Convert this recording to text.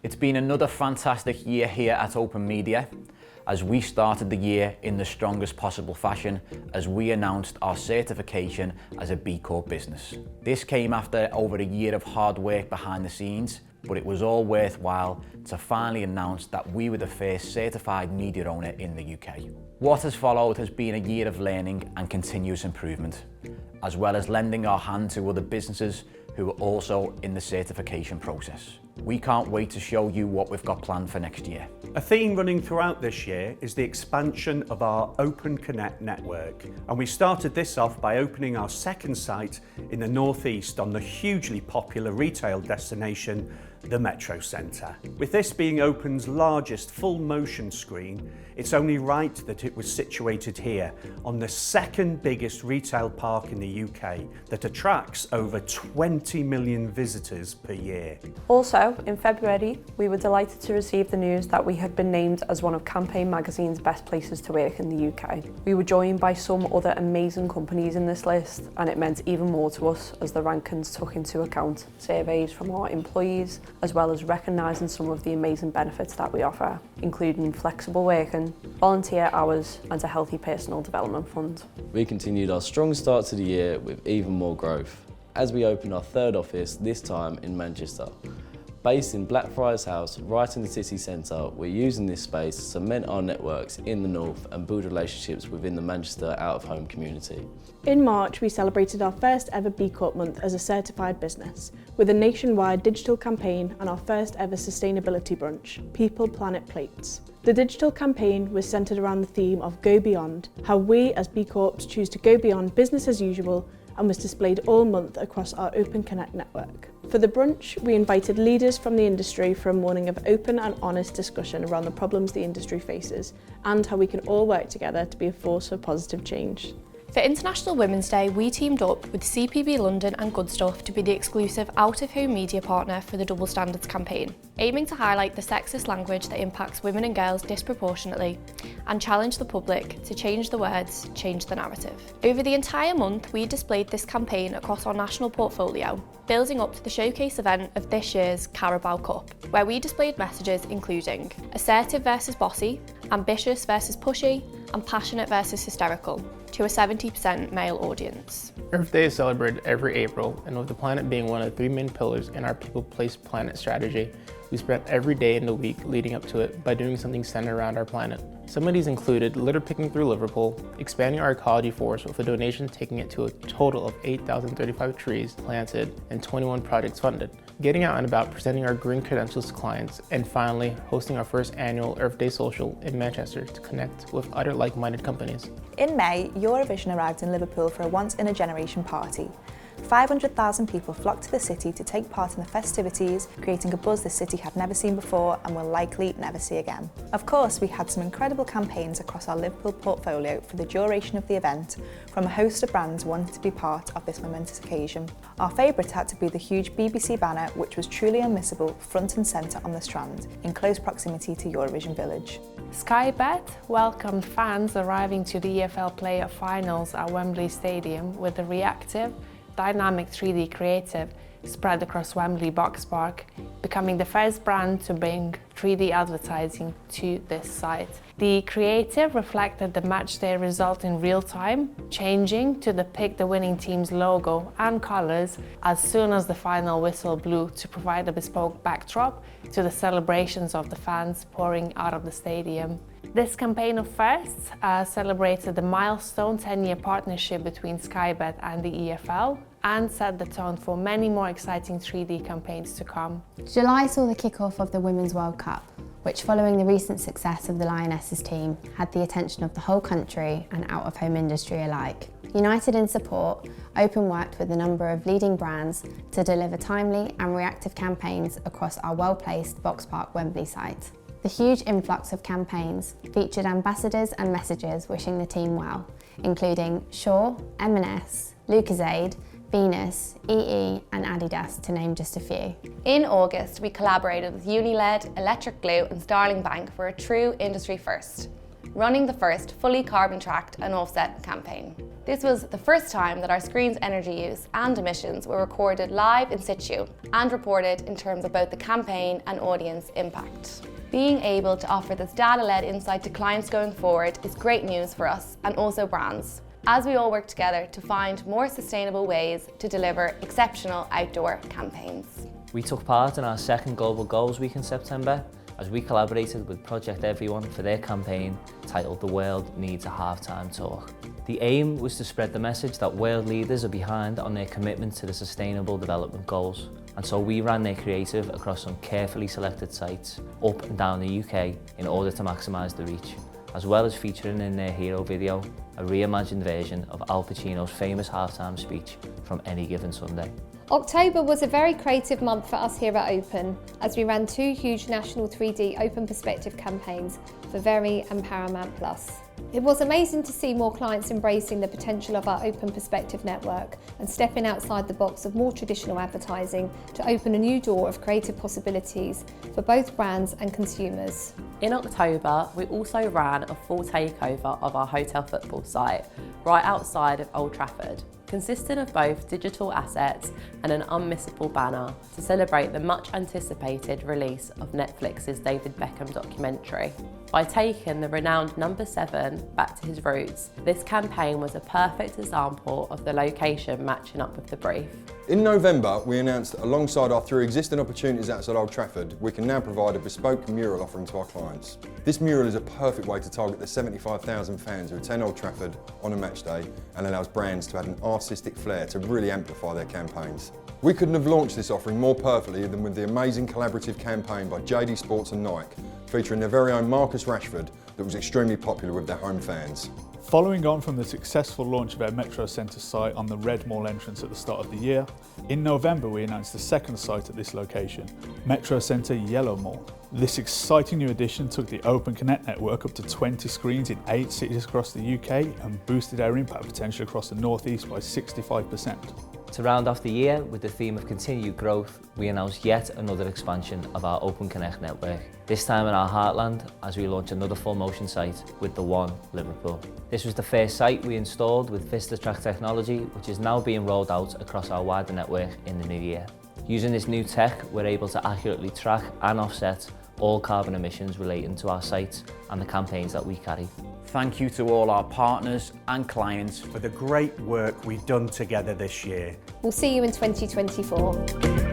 It's been another fantastic year here at Open Media, as we started the year in the strongest possible fashion as we announced our certification as a B Corp business. This came after over a year of hard work behind the scenes, but it was all worthwhile to finally announce that we were the first certified media owner in the UK. What has followed has been a year of learning and continuous improvement, as well as lending our hand to other businesses who are also in the certification process. We can't wait to show you what we've got planned for next year. A theme running throughout this year is the expansion of our Open Connect network, and we started this off by opening our second site in the northeast on the hugely popular retail destination, the Metro Centre. With this being Open's largest full motion screen, it's only right that it was situated here on the second biggest retail park in the UK that attracts over 20 million visitors per year. Also, in February, we were delighted to receive the news that we had been named as one of Campaign magazine's best places to work in the UK. We were joined by some other amazing companies in this list, and it meant even more to us as the rankings took into account surveys from our employees, as well as recognising some of the amazing benefits that we offer, including flexible working, volunteer hours and a healthy personal development fund. We continued our strong start to the year with even more growth, as we opened our third office, this time in Manchester. Based in Blackfriars House, right in the city centre, we're using this space to cement our networks in the north and build relationships within the Manchester out-of-home community. In March, we celebrated our first ever B Corp month as a certified business, with a nationwide digital campaign and our first ever sustainability brunch, People Planet Plates. The digital campaign was centred around the theme of Go Beyond, how we as B Corps choose to go beyond business as usual, and was displayed all month across our Open Connect network. For the brunch, we invited leaders from the industry for a morning of open and honest discussion around the problems the industry faces and how we can all work together to be a force for positive change. For International Women's Day, we teamed up with CPB London and Good Stuff to be the exclusive out-of-home media partner for the Double Standards campaign, aiming to highlight the sexist language that impacts women and girls disproportionately and challenge the public to change the words, change the narrative. Over the entire month, we displayed this campaign across our national portfolio, building up to the showcase event of this year's Carabao Cup, where we displayed messages including assertive versus bossy, ambitious versus pushy, and passionate versus hysterical, to a 70% male audience. Earth Day is celebrated every April, and with the planet being one of the three main pillars in our People, Place, Planet strategy, we spent every day in the week leading up to it by doing something centered around our planet. Some of these included litter picking through Liverpool, expanding our ecology force with a donation taking it to a total of 8,035 trees planted and 21 projects funded, getting out and about presenting our green credentials to clients, and finally hosting our first annual Earth Day Social in Manchester to connect with other like-minded companies. In May, Eurovision arrived in Liverpool for a once-in-a-generation party. 500,000 people flocked to the city to take part in the festivities, creating a buzz the city had never seen before and will likely never see again. Of course, we had some incredible campaigns across our Liverpool portfolio for the duration of the event, from a host of brands wanting to be part of this momentous occasion. Our favourite had to be the huge BBC banner, which was truly unmissable, front and centre on the Strand, in close proximity to Eurovision Village. Sky Bet welcomed fans arriving to the EFL Playoff Finals at Wembley Stadium with a reactive, dynamic 3D creative spread across Wembley Box Park, becoming the first brand to bring 3D advertising to this site. The creative reflected the matchday result in real time, changing to depict the winning team's logo and colours as soon as the final whistle blew to provide a bespoke backdrop to the celebrations of the fans pouring out of the stadium. This campaign of firsts celebrated the milestone 10-year partnership between Sky Bet and the EFL and set the tone for many more exciting 3D campaigns to come. July saw the kick-off of the Women's World Cup, which, following the recent success of the Lionesses team, had the attention of the whole country and out-of-home industry alike. United in support, Open worked with a number of leading brands to deliver timely and reactive campaigns across our well-placed Box Park Wembley site. The huge influx of campaigns featured ambassadors and messages wishing the team well, including Shaw, M&S, Lucozade, Venus, EE and Adidas, to name just a few. In August, we collaborated with Uniled, Electric Glue and Starling Bank for a true industry first, running the first fully carbon tracked and offset campaign. This was the first time that our screen's energy use and emissions were recorded live in situ and reported in terms of both the campaign and audience impact. Being able to offer this data-led insight to clients going forward is great news for us and also brands, as we all work together to find more sustainable ways to deliver exceptional outdoor campaigns. We took part in our second Global Goals Week in September as we collaborated with Project Everyone for their campaign titled The World Needs a Halftime Talk. The aim was to spread the message that world leaders are behind on their commitment to the Sustainable Development Goals. And so we ran their creative across some carefully selected sites up and down the UK in order to maximise the reach, as well as featuring in their hero video a reimagined version of Al Pacino's famous halftime speech from Any Given Sunday. October was a very creative month for us here at Open, as we ran 2 huge national 3D Open Perspective campaigns for Very and Paramount Plus. It was amazing to see more clients embracing the potential of our Open Perspective network and stepping outside the box of more traditional advertising to open a new door of creative possibilities for both brands and consumers. In October, we also ran a full takeover of our hotel football site right outside of Old Trafford, consisting of both digital assets and an unmissable banner to celebrate the much anticipated release of Netflix's David Beckham documentary. By taking the renowned number 7 back to his roots, this campaign was a perfect example of the location matching up with the brief. In November, we announced that alongside our 3 existing opportunities outside Old Trafford, we can now provide a bespoke mural offering to our clients. This mural is a perfect way to target the 75,000 fans who attend Old Trafford on a match day and allows brands to add an artistic flair to really amplify their campaigns. We couldn't have launched this offering more perfectly than with the amazing collaborative campaign by JD Sports and Nike, featuring their very own Marcus Rashford that was extremely popular with their home fans. Following on from the successful launch of our Metro Centre site on the Red Mall entrance at the start of the year, in November we announced the second site at this location, Metro Centre Yellow Mall. This exciting new addition took the Open Connect network up to 20 screens in 8 cities across the UK and boosted our impact potential across the North East by 65%. To round off the year with the theme of continued growth, we announced yet another expansion of our Open Connect network, this time in our heartland as we launch another full motion site with the One Liverpool. This was the first site we installed with VistaTrack technology, which is now being rolled out across our wider network in the new year. Using this new tech, we're able to accurately track and offset all carbon emissions relating to our sites and the campaigns that we carry. Thank you to all our partners and clients for the great work we've done together this year. We'll see you in 2024.